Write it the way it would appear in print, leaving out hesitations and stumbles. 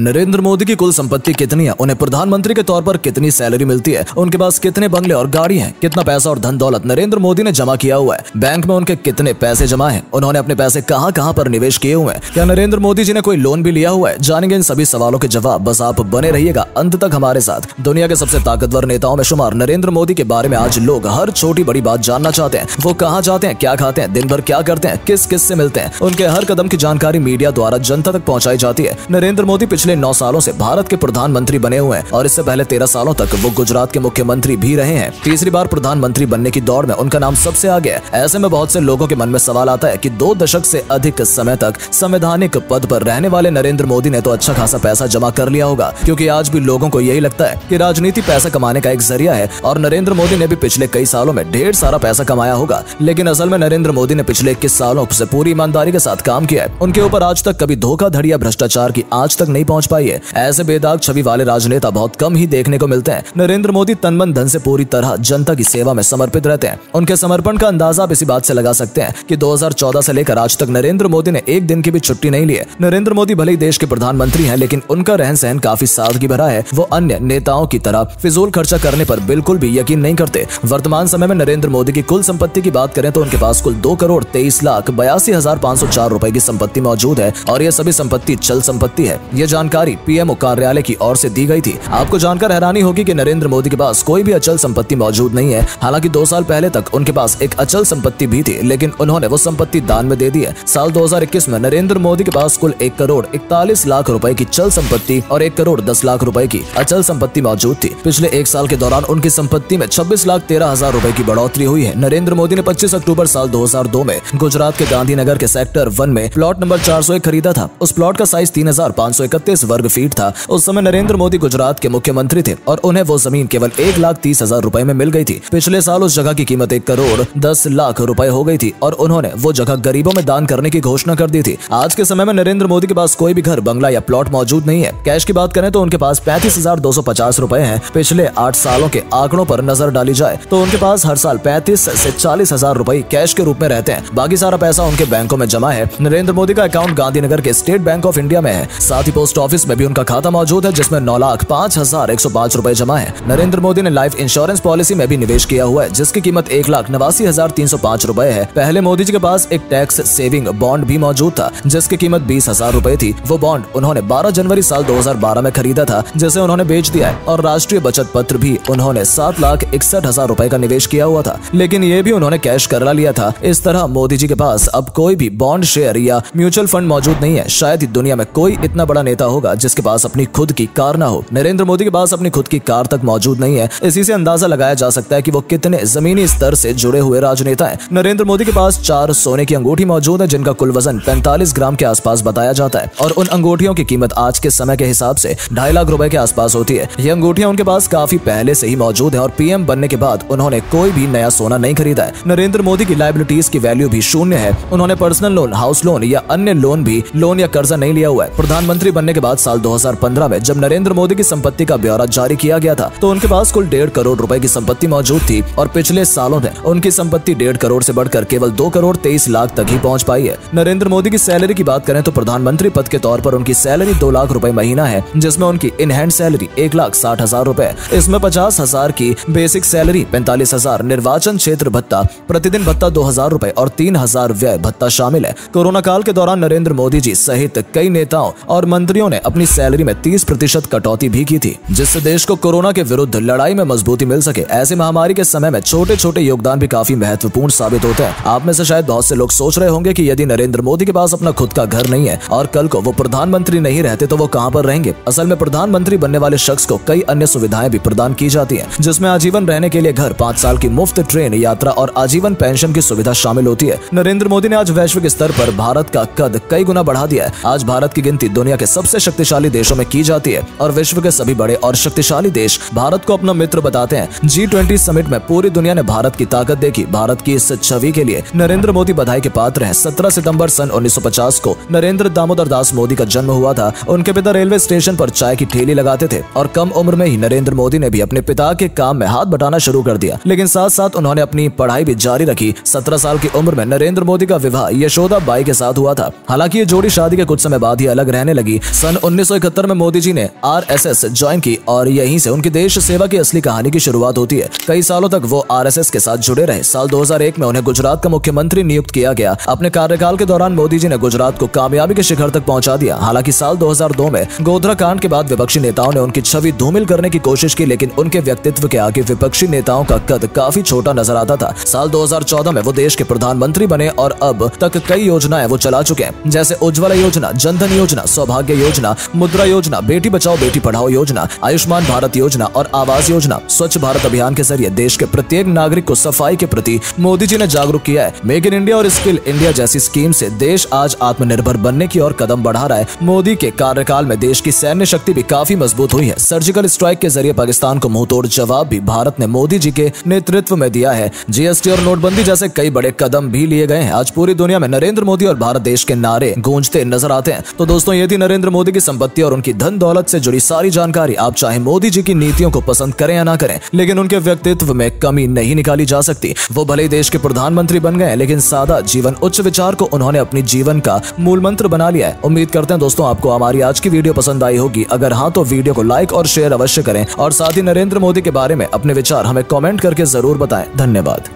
नरेंद्र मोदी की कुल संपत्ति कितनी है, उन्हें प्रधानमंत्री के तौर पर कितनी सैलरी मिलती है, उनके पास कितने बंगले और गाड़ी हैं, कितना पैसा और धन दौलत नरेंद्र मोदी ने जमा किया हुआ है, बैंक में उनके कितने पैसे जमा हैं, उन्होंने अपने पैसे कहां कहां पर निवेश किए हुए हैं, क्या नरेंद्र मोदी जी ने कोई लोन भी लिया हुआ है। जानेंगे इन सभी सवालों के जवाब, बस आप बने रहिएगा अंत तक हमारे साथ। दुनिया के सबसे ताकतवर नेताओं में शुमार नरेंद्र मोदी के बारे में आज लोग हर छोटी बड़ी बात जानना चाहते हैं। वो कहाँ जाते हैं, क्या खाते हैं, दिन भर क्या करते हैं, किस किस से मिलते हैं, उनके हर कदम की जानकारी मीडिया द्वारा जनता तक पहुंचाई जाती है। नरेंद्र मोदी पिछले 9 सालों से भारत के प्रधानमंत्री बने हुए हैं और इससे पहले 13 सालों तक वो गुजरात के मुख्यमंत्री भी रहे हैं। तीसरी बार प्रधानमंत्री बनने की दौड़ में उनका नाम सबसे आगे है। ऐसे में बहुत से लोगों के मन में सवाल आता है कि 2 दशक से अधिक समय तक संवैधानिक पद पर रहने वाले नरेंद्र मोदी ने तो अच्छा खासा पैसा जमा कर लिया होगा, क्योंकि आज भी लोगों को यही लगता है कि राजनीति पैसा कमाने का एक जरिया है और नरेंद्र मोदी ने भी पिछले कई सालों में ढेर सारा पैसा कमाया होगा। लेकिन असल में नरेंद्र मोदी ने पिछले 21 सालों से पूरी ईमानदारी के साथ काम किया है। उनके ऊपर आज तक कभी धोखाधड़ी या भ्रष्टाचार की आंच तक नहीं पहुंच पाई है। ऐसे बेदाग छवि वाले राजनेता बहुत कम ही देखने को मिलते हैं। नरेंद्र मोदी तन मन धन से पूरी तरह जनता की सेवा में समर्पित रहते हैं। उनके समर्पण का अंदाजा आप इसी बात से लगा सकते हैं कि 2014 से लेकर आज तक नरेंद्र मोदी ने एक दिन की भी छुट्टी नहीं ली है। नरेंद्र मोदी भले ही देश के प्रधानमंत्री हैं, लेकिन उनका रहन सहन काफी सादगी भरा है। वो अन्य नेताओं की तरह फिजूल खर्चा करने पर बिल्कुल भी यकीन नहीं करते। वर्तमान समय में नरेंद्र मोदी की कुल संपत्ति की बात करें तो उनके पास कुल 2,23,82,504 रुपए की संपत्ति मौजूद है और यह सभी संपत्ति चल संपत्ति है। यह जानकारी पीएमओ कार्यालय की ओर से दी गई थी। आपको जानकर हैरानी होगी कि नरेंद्र मोदी के पास कोई भी अचल संपत्ति मौजूद नहीं है। हालांकि 2 साल पहले तक उनके पास एक अचल संपत्ति भी थी, लेकिन उन्होंने वो संपत्ति दान में दे दी है। साल 2021 में नरेंद्र मोदी के पास कुल 1,41,00,000 रुपए की चल संपत्ति और 1,10,00,000 रुपए की अचल संपत्ति मौजूद थी। पिछले 1 साल के दौरान उनकी संपत्ति में 26,13,000 रुपए की बढ़ोतरी हुई है। नरेंद्र मोदी ने 25 अक्टूबर साल 2002 में गुजरात के गांधीनगर के सेक्टर 1 में प्लॉट नंबर 401 खरीदा था। उस प्लॉट का साइज 3,531 वर्ग फीट था। उस समय नरेंद्र मोदी गुजरात के मुख्यमंत्री थे और उन्हें वो जमीन केवल 1,30,000 रुपए में मिल गई थी। पिछले साल उस जगह की कीमत 1,10,00,000 रुपए हो गई थी और उन्होंने वो जगह गरीबों में दान करने की घोषणा कर दी थी। आज के समय में नरेंद्र मोदी के पास कोई भी घर, बंगला या प्लॉट मौजूद नहीं है। कैश की बात करें तो उनके पास 35,250 रुपए हैं। पिछले 8 सालों के आंकड़ों पर नजर डाली जाए तो उनके पास हर साल 35 से 40,000 रुपए कैश के रूप में रहते हैं। बाकी सारा पैसा उनके बैंकों में जमा है। नरेंद्र मोदी का अकाउंट गांधीनगर के स्टेट बैंक ऑफ इंडिया में है। साथ ही पोस्ट ऑफिस में भी उनका खाता मौजूद है, जिसमें 9,05,105 रुपए जमा है। नरेंद्र मोदी ने लाइफ इंश्योरेंस पॉलिसी में भी निवेश किया हुआ है, जिसकी कीमत 1,89,305 रुपए है। पहले मोदी जी के पास एक टैक्स सेविंग बॉन्ड भी मौजूद था, जिसकी कीमत 20,000 रुपए थी। वो बॉन्ड उन्होंने 12 जनवरी साल 2012 में खरीदा था, जिसे उन्होंने बेच दिया है। और राष्ट्रीय बचत पत्र भी उन्होंने 7,61,000 रुपए का निवेश किया हुआ था, लेकिन ये भी उन्होंने कैश करा लिया था। इस तरह मोदी जी के पास अब कोई भी बॉन्ड, शेयर या म्यूचुअल फंड मौजूद नहीं है। शायद ही दुनिया में कोई इतना बड़ा नेता होगा जिसके पास अपनी खुद की कार ना हो। नरेंद्र मोदी के पास अपनी खुद की कार तक मौजूद नहीं है। इसी से अंदाजा लगाया जा सकता है कि वो कितने जमीनी स्तर से जुड़े हुए राजनेता हैं। नरेंद्र मोदी के पास 4 सोने की अंगूठी मौजूद है, जिनका कुल वजन 45 ग्राम के आसपास बताया जाता है और उन अंगूठियों की कीमत आज के समय के हिसाब से 2.5 लाख रुपए के आसपास होती है। ये अंगूठियां उनके पास काफी पहले से ही मौजूद है और पीएम बनने के बाद उन्होंने कोई भी नया सोना नहीं खरीदा है। नरेंद्र मोदी की लायबिलिटीज की वैल्यू भी शून्य है। उन्होंने पर्सनल लोन, हाउस लोन या अन्य लोन या कर्जा नहीं लिया हुआ है। प्रधानमंत्री बनने के बाद साल 2015 में जब नरेंद्र मोदी की संपत्ति का ब्यौरा जारी किया गया था तो उनके पास कुल 1.5 करोड़ रुपए की संपत्ति मौजूद थी और पिछले सालों में उनकी संपत्ति 1.5 करोड़ से बढ़कर केवल 2,23,00,000 तक ही पहुंच पाई है। नरेंद्र मोदी की सैलरी की बात करें तो प्रधानमंत्री पद के तौर पर उनकी सैलरी 2 लाख रुपए महीना है, जिसमें उनकी इन हैंड सैलरी 1,60,000 रुपए। इसमें 50,000 की बेसिक सैलरी, 45,000 निर्वाचन क्षेत्र भत्ता, प्रतिदिन भत्ता 2,000 रुपए और 3,000 व्यय भत्ता शामिल है। कोरोना काल के दौरान नरेंद्र मोदी जी सहित कई नेताओं और मंत्रियों ने अपनी सैलरी में 30% कटौती भी की थी, जिससे देश को कोरोना के विरुद्ध लड़ाई में मजबूती मिल सके। ऐसे महामारी के समय में छोटे छोटे योगदान भी काफी महत्वपूर्ण साबित होते हैं। आप में से शायद बहुत से लोग सोच रहे होंगे कि यदि नरेंद्र मोदी के पास अपना खुद का घर नहीं है और कल को वो प्रधानमंत्री नहीं रहते तो वो कहां पर रहेंगे। असल में प्रधानमंत्री बनने वाले शख्स को कई अन्य सुविधाएं भी प्रदान की जाती है, जिसमें आजीवन रहने के लिए घर, 5 साल की मुफ्त ट्रेन यात्रा और आजीवन पेंशन की सुविधा शामिल होती है। नरेंद्र मोदी ने आज वैश्विक स्तर पर भारत का कद कई गुना बढ़ा दिया है। आज भारत की गिनती दुनिया के सबसे शक्तिशाली देशों में की जाती है और विश्व के सभी बड़े और शक्तिशाली देश भारत को अपना मित्र बताते हैं। G20 समिट में पूरी दुनिया ने भारत की ताकत देखी। भारत की इस छवि के लिए नरेंद्र मोदी बधाई के पात्र हैं। 17 सितंबर सन 1950 को नरेंद्र दामोदर दास मोदी का जन्म हुआ था। उनके पिता रेलवे स्टेशन पर चाय की ठेली लगाते थे और कम उम्र में ही नरेंद्र मोदी ने भी अपने पिता के काम में हाथ बटाना शुरू कर दिया, लेकिन साथ साथ उन्होंने अपनी पढ़ाई भी जारी रखी। 17 साल की उम्र में नरेंद्र मोदी का विवाह यशोदा बाई के साथ हुआ था। हालांकि ये जोड़ी शादी के कुछ समय बाद ही अलग रहने लगी। सन 1971 में मोदी जी ने आरएसएस ज्वाइन की और यहीं से उनकी देश सेवा की असली कहानी की शुरुआत होती है। कई सालों तक वो आरएसएस के साथ जुड़े रहे। साल 2001 में उन्हें गुजरात का मुख्यमंत्री नियुक्त किया गया। अपने कार्यकाल के दौरान मोदी जी ने गुजरात को कामयाबी के शिखर तक पहुंचा दिया। हालांकि साल 2002 में गोधरा कांड के बाद विपक्षी नेताओं ने उनकी छवि धूमिल करने की कोशिश की, लेकिन उनके व्यक्तित्व के आगे विपक्षी नेताओं का कद काफी छोटा नजर आता था। साल 2014 में वो देश के प्रधानमंत्री बने और अब तक कई योजनाएं वो चला चुके हैं, जैसे उज्ज्वला योजना, जनधन योजना, सौभाग्य योजना, मुद्रा योजना, बेटी बचाओ बेटी पढ़ाओ योजना, आयुष्मान भारत योजना और आवास योजना। स्वच्छ भारत अभियान के जरिए देश के प्रत्येक नागरिक को सफाई के प्रति मोदी जी ने जागरूक किया है। मेक इन इंडिया और स्किल इंडिया जैसी स्कीम से देश आज आत्मनिर्भर बनने की ओर कदम बढ़ा रहा है। मोदी के कार्यकाल में देश की सैन्य शक्ति भी काफी मजबूत हुई है। सर्जिकल स्ट्राइक के जरिए पाकिस्तान को मुंहतोड़ जवाब भी भारत ने मोदी जी के नेतृत्व में दिया है। जीएसटी और नोटबंदी जैसे कई बड़े कदम भी लिए गए हैं। आज पूरी दुनिया में नरेंद्र मोदी और भारत देश के नारे गूंजते नजर आते हैं। तो दोस्तों, ये थी नरेंद्र मोदी की संपत्ति और उनकी धन दौलत से जुड़ी सारी जानकारी। आप चाहे मोदी जी की नीतियों को पसंद करें या ना करें, लेकिन उनके व्यक्तित्व में कमी नहीं निकाली जा सकती। वो भले ही देश के प्रधानमंत्री बन गए, लेकिन सादा जीवन उच्च विचार को उन्होंने अपनी जीवन का मूल मंत्र बना लिया है। उम्मीद करते हैं दोस्तों आपको हमारी आज की वीडियो पसंद आई होगी। अगर हाँ, तो वीडियो को लाइक और शेयर अवश्य करें और साथ ही नरेंद्र मोदी के बारे में अपने विचार हमें कमेंट करके जरूर बताएं। धन्यवाद।